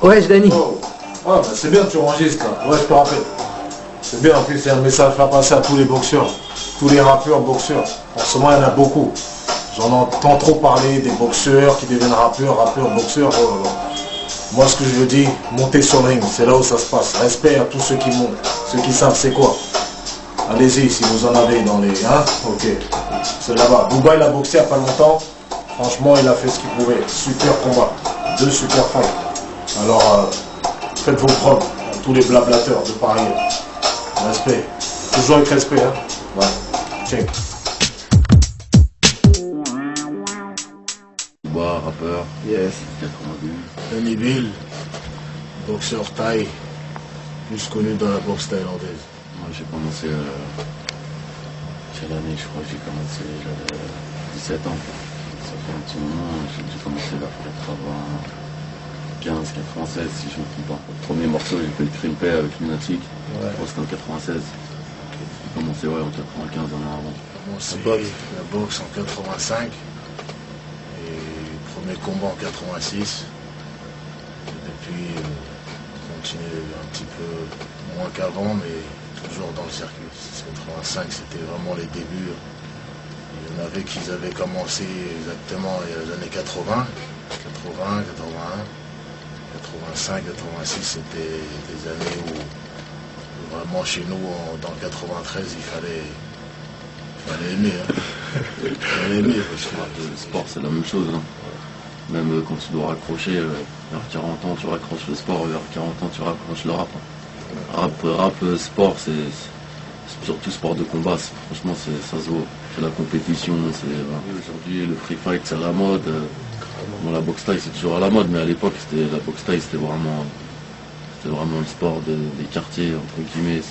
Ouais, Dani. Oh. Ah, bah c'est bien que tu enregistres là. Ouais, je te rappelle. C'est bien, en plus c'est un message à passer à tous les boxeurs, tous les rappeurs boxeurs. En ce moment il y en a beaucoup. J'en entends trop parler des boxeurs qui deviennent rappeurs, boxeurs. Oh là là. Moi ce que je veux dire, monter sur le ring, c'est là où ça se passe. Respect à tous ceux qui montent, ceux qui savent c'est quoi. Allez-y si vous en avez dans les... Hein. Ok. C'est là-bas. Booba il a boxé il n'y a pas longtemps. Franchement il a fait ce qu'il pouvait. Super combat. 2 super fights. Alors faites vos preuves à tous les blablateurs de Paris. Respect. Toujours avec respect, hein. Ouais. Check. Booba, rappeur. Yes. 92. Danny Bill, boxeur thaï, plus connu dans la boxe thaïlandaise. Moi j'ai commencé... quelle année je crois que j'ai commencé? J'avais 17 ans. Ça fait un petit moment, j'ai commencé vers 95, 96 si je ne me trompe pas. Le premier morceau j'ai fait le Crimpé avec Lunatic. Ouais. Je crois que c'était en 96. J'ai commencé ouais, en 95, un an avant. J'ai commencé la boxe en 85 et premier combat en 86. Et depuis, continue un petit peu moins qu'avant, mais toujours dans le circuit. 85, c'était vraiment les débuts. Il y en avait qui avaient commencé exactement il y a les années 80, 81, 85, 86, c'était des années où vraiment chez nous, dans le 93, il fallait aimer. Hein. Il fallait aimer parce que Le sport c'est la même chose. Hein. Même quand tu dois raccrocher, vers 40 ans tu raccroches le sport, vers 40 ans tu raccroches le rap. Hein. Rap, sport, c'est surtout sport de combat. Franchement, ça se voit. C'est la compétition. Aujourd'hui, le free fight, c'est à la mode. Bon, la boxe thaï, c'est toujours à la mode, mais à l'époque, la boxe thaï, c'était vraiment le sport des quartiers, entre guillemets.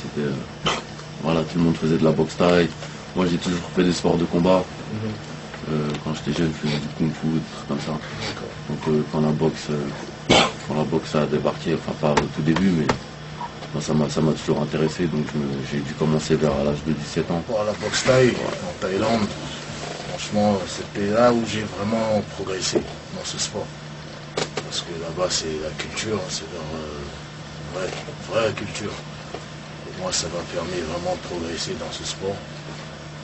Voilà, tout le monde faisait de la boxe thaï. Moi, j'ai toujours fait des sports de combat. Quand j'étais jeune, je faisais du kung-fu, des trucs comme ça. Donc, quand la boxe a débarqué, enfin, pas au tout début, mais ça m'a toujours intéressé, donc j'ai dû commencer vers l'âge de 17 ans. pour la boxe thaï, en Thaïlande, franchement, c'était là où j'ai vraiment progressé dans ce sport. Parce que là-bas, c'est la culture, c'est leur vraie culture. Et moi, ça m'a permis vraiment de progresser dans ce sport.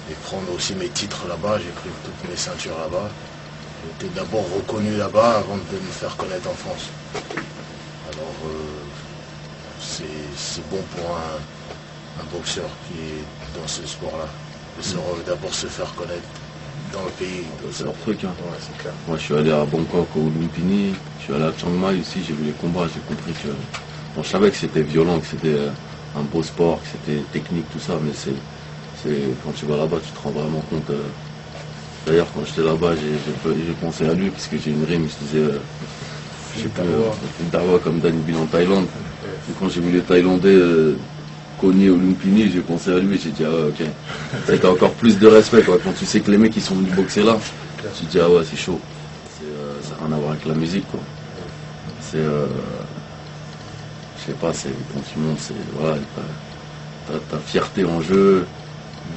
Et prendre aussi mes titres là-bas, j'ai pris toutes mes ceintures là-bas. J'étais d'abord reconnu là-bas avant de me faire connaître en France. Alors, c'est bon pour un boxeur qui est dans ce sport-là. D'abord se faire connaître dans le pays. C'est leur truc. Hein. Ouais, c'est clair. Moi, je suis allé à Bangkok, au Lumpini, je suis allé à Chiang Mai aussi, j'ai vu les combats, j'ai compris que... Bon, je savais que c'était violent, que c'était un beau sport, que c'était technique, tout ça, mais quand tu vas là-bas, tu te rends vraiment compte. D'ailleurs, quand j'étais là-bas, j'ai pensé à lui, parce que j'ai une rime, je disais... je sais plus, Dawa comme Danny Bill en Thaïlande. Et quand j'ai vu les Thaïlandais cogner au Lumpini, j'ai pensé à lui, j'ai dit, ah ouais, ok. T'as encore plus de respect, quoi. Quand tu sais que les mecs, ils sont venus boxer là, tu te dis, ah ouais, c'est chaud. Ça n'a rien à voir avec la musique, quoi. Je sais pas, quand tu montes, voilà, ta fierté en jeu,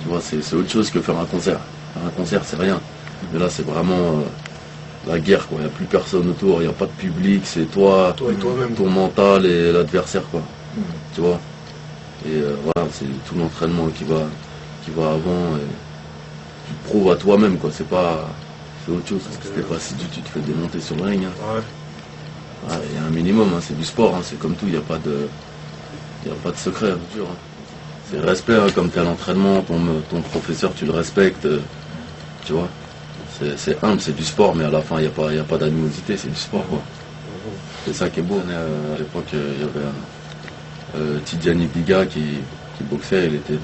tu vois, c'est autre chose que faire un concert. Faire un concert, c'est rien. Mais là, c'est vraiment la guerre, quoi. Il n'y a plus personne autour, il n'y a pas de public, c'est toi et toi-même. ton mental et l'adversaire, quoi. Tu vois. Et voilà, c'est tout l'entraînement qui va avant. Et tu te prouves à toi-même, quoi. C'est autre chose. Parce que c'était pas si tu te fais démonter sur le ring. Hein. Ouais, il y a un minimum, hein, c'est du sport, hein, c'est comme tout, il n'y a pas de secret, hein, dur. Hein. C'est le respect, hein, comme tu es à l'entraînement, ton professeur, tu le respectes, tu vois. C'est humble, c'est du sport, mais à la fin, il n'y a pas d'animosité, c'est du sport, quoi. C'est ça qui est beau. À l'époque, il y avait Tidjani Biga qui boxait, il était de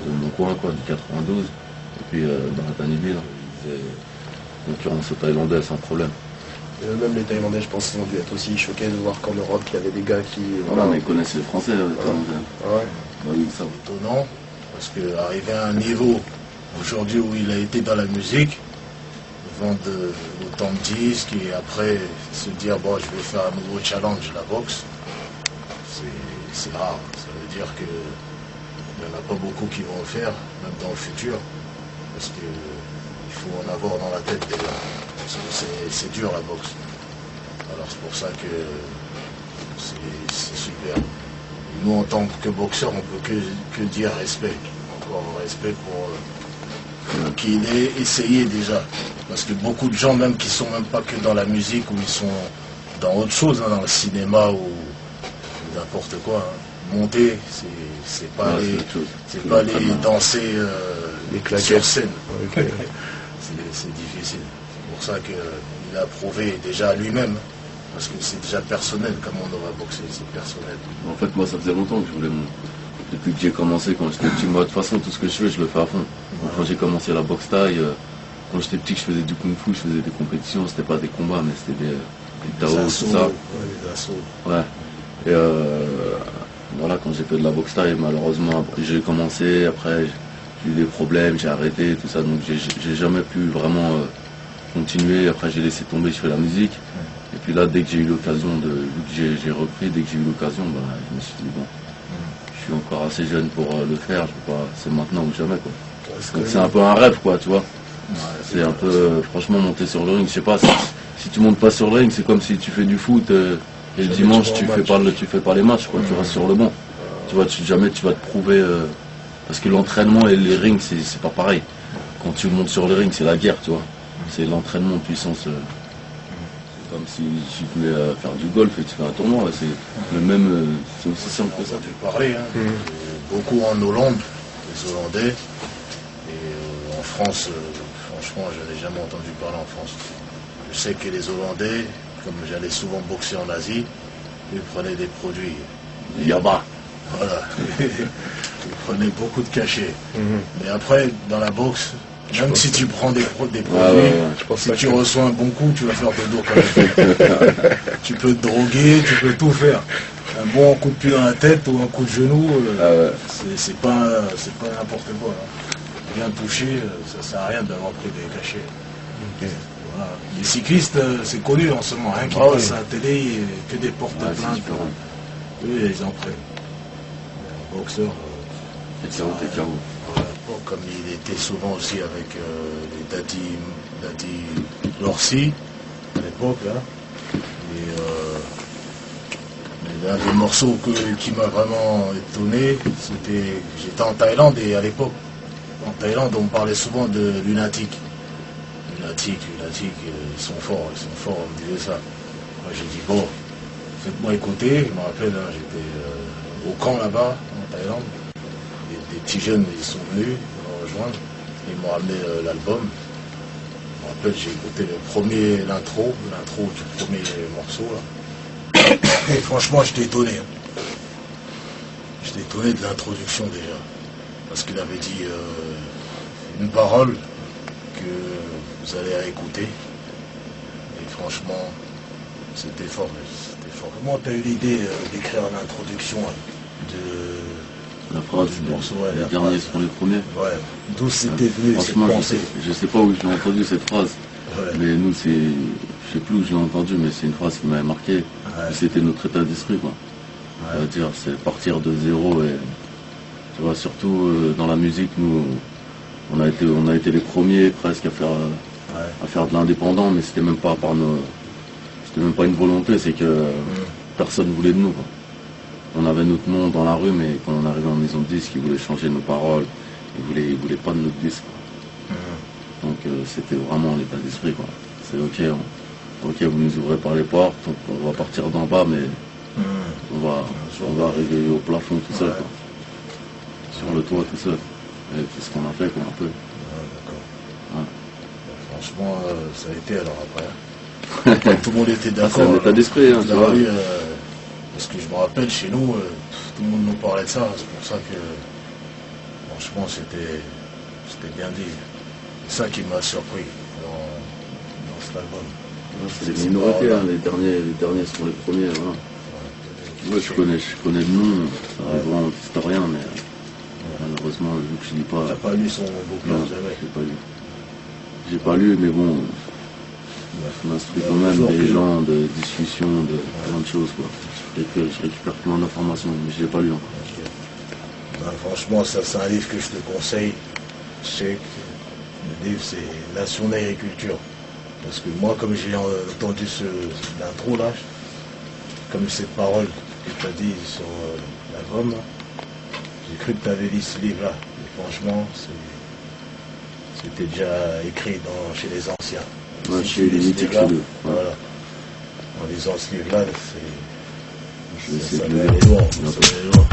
mon coin, quoi, du 92. Et puis, Danny Bill, il faisait concurrence aux Thaïlandais sans problème. Même les Thaïlandais, je pense qu'ils ont dû être aussi choqués de voir qu'en Europe, il y avait des gars qui... Voilà, mais ils connaissent les Français, les Thaïlandais. Ah ouais. Bah oui, ça. Étonnant, parce qu'arriver à un niveau aujourd'hui où il a été dans la musique, vendre autant de disques et après se dire bon je vais faire un nouveau challenge, la boxe, c'est rare. Ça veut dire qu'il n'y en a pas beaucoup qui vont le faire, même dans le futur, parce qu'il faut en avoir dans la tête déjà. Parce que c'est dur la boxe. Alors c'est pour ça que c'est super. Nous, en tant que boxeur, on peut que dire respect. Encore respect pour qu'il ait essayé déjà. Parce que beaucoup de gens, même qui sont même pas que dans la musique, ou ils sont dans autre chose, hein, dans le cinéma ou n'importe quoi. Hein. Monter, c'est pas aller danser sur scène. Okay. C'est difficile. C'est pour ça qu'il a prouvé déjà à lui-même. Parce que c'est déjà personnel, comme on va boxer, c'est personnel. En fait, moi, ça faisait longtemps que je voulais depuis que j'ai commencé, quand j'étais petit, moi, de toute façon, tout ce que je fais, je le fais à fond. Donc, quand j'ai commencé la boxe taille, quand j'étais petit, je faisais du kung-fu, je faisais des compétitions, c'était pas des combats, mais c'était des Tao, tout ça. Ouais, des assauts. Ouais. Et voilà, quand j'ai fait de la boxe taille, malheureusement, j'ai commencé, après, j'ai eu des problèmes, j'ai arrêté, tout ça, donc j'ai jamais pu vraiment continuer. Après, j'ai laissé tomber, je fais la musique. Et puis là, dès que j'ai eu l'occasion vu que j'ai repris, dès que j'ai eu l'occasion, bah, je me suis dit, bon, je suis encore assez jeune pour le faire, c'est maintenant ou jamais, quoi. Donc c'est un peu un rêve, quoi, tu vois. Ouais, c'est un peu, franchement, monter sur le ring, je sais pas, si tu montes pas sur le ring, c'est comme si tu fais du foot et le dimanche, tu fais pas les matchs, quoi, tu restes sur le banc. Tu vois, jamais tu vas te prouver, parce que l'entraînement et les rings, c'est pas pareil. Quand tu montes sur le ring, c'est la guerre, tu vois. C'est l'entraînement de puissance. Comme si tu voulais faire du golf et tu fais un tournoi, c'est le même, c'est aussi simple que ça. On a dû parler, hein. Beaucoup en Hollande, les Hollandais, et en France, franchement, je n'ai jamais entendu parler en France. Je sais que les Hollandais, comme j'allais souvent boxer en Asie, ils prenaient des produits. Yaba. Voilà. Ils prenaient beaucoup de cachets. Mais après, dans la boxe, même si tu prends des produits, si tu reçois un bon coup, tu vas faire de dos quand même. Tu peux te droguer, tu peux tout faire. Un bon coup de pied dans la tête ou un coup de genou, c'est pas n'importe quoi. Hein. Bien touché, ça sert à rien d'avoir pris des cachets. Voilà. Les cyclistes, c'est connu en ce moment, hein, qui passent à la télé, que des porte-plaintes. Eux, ils en prennent. Un boxeur. T'es KO. Bon, comme il était souvent aussi avec les Daddy Lorsi à l'époque, là. Et l'un des morceaux qui m'a vraiment étonné, c'était j'étais en Thaïlande et à l'époque, en Thaïlande, on parlait souvent de Lunatic. Lunatic, ils sont forts, on me disait ça. Moi j'ai dit bon, faites-moi écouter, je me rappelle, hein, j'étais au camp là-bas, en Thaïlande. Des petits jeunes, ils sont venus me rejoindre, ils m'ont amené l'album. Je me rappelle, j'ai écouté l'intro du premier morceau là. Et franchement, j'étais étonné. Hein. J'étais étonné de l'introduction déjà. Parce qu'il avait dit une parole que vous allez écouter. Et franchement, c'était fort. Comment tu as eu l'idée d'écrire l'introduction de la phrase du morceau, les derniers seront les premiers. Ouais. D'où c'était venu cette pensée? Je sais pas où je l'ai entendu cette phrase. Ouais. Mais nous, je sais plus où je l'ai entendu, mais c'est une phrase qui m'avait marqué. Ouais. C'était notre état d'esprit, quoi. Ouais. C'est-à-dire, c'est partir de zéro et tu vois, surtout dans la musique, nous, on a été les premiers presque à faire de l'indépendant, mais c'était même pas c'était même pas une volonté, c'est que personne voulait de nous, quoi. On avait notre nom dans la rue, mais quand on arrivait en maison de disque, ils voulaient changer nos paroles, ils voulaient pas de notre disque. Donc c'était vraiment l'état d'esprit, quoi. C'est ok, vous nous ouvrez par les portes, donc on va partir d'en bas, mais on va arriver au plafond tout seul, quoi. Sur le toit tout seul. Et c'est ce qu'on a fait, quoi, un peu. D'accord. Franchement, ça a été alors après. Quand tout le monde était d'accord. C'est un état d'esprit, hein, tu vois. Parce que je me rappelle, chez nous, tout le monde nous parlait de ça. C'est pour ça que, franchement, c'était bien dit. C'est ça qui m'a surpris dans cet album. C'est des minorités, hein, les derniers sont les premiers. Voilà. Ouais, je connais le nom, ça arrive vraiment historien, mais malheureusement, vu que je lis pas. T'as pas lu son bouquin, jamais? J'ai pas lu, mais bon, ça m'instruit quand même des gens, de discussions, de plein de choses, quoi. Je récupère plein d'informations, mais je l'ai pas lu encore. Ben, franchement, ça c'est un livre que je te conseille. Je sais que le livre c'est Nation d'agriculture. Parce que moi, comme j'ai entendu l'intro là, comme ces paroles que tu as dit sur l'album, j'ai cru que tu avais lu ce livre-là. Franchement, c'était déjà écrit chez les anciens. Ouais, chez les mythiques. Ouais. Voilà. En lisant ce livre-là, Je vais essayer ça de va le aller lire. loin. Ça va aller loin.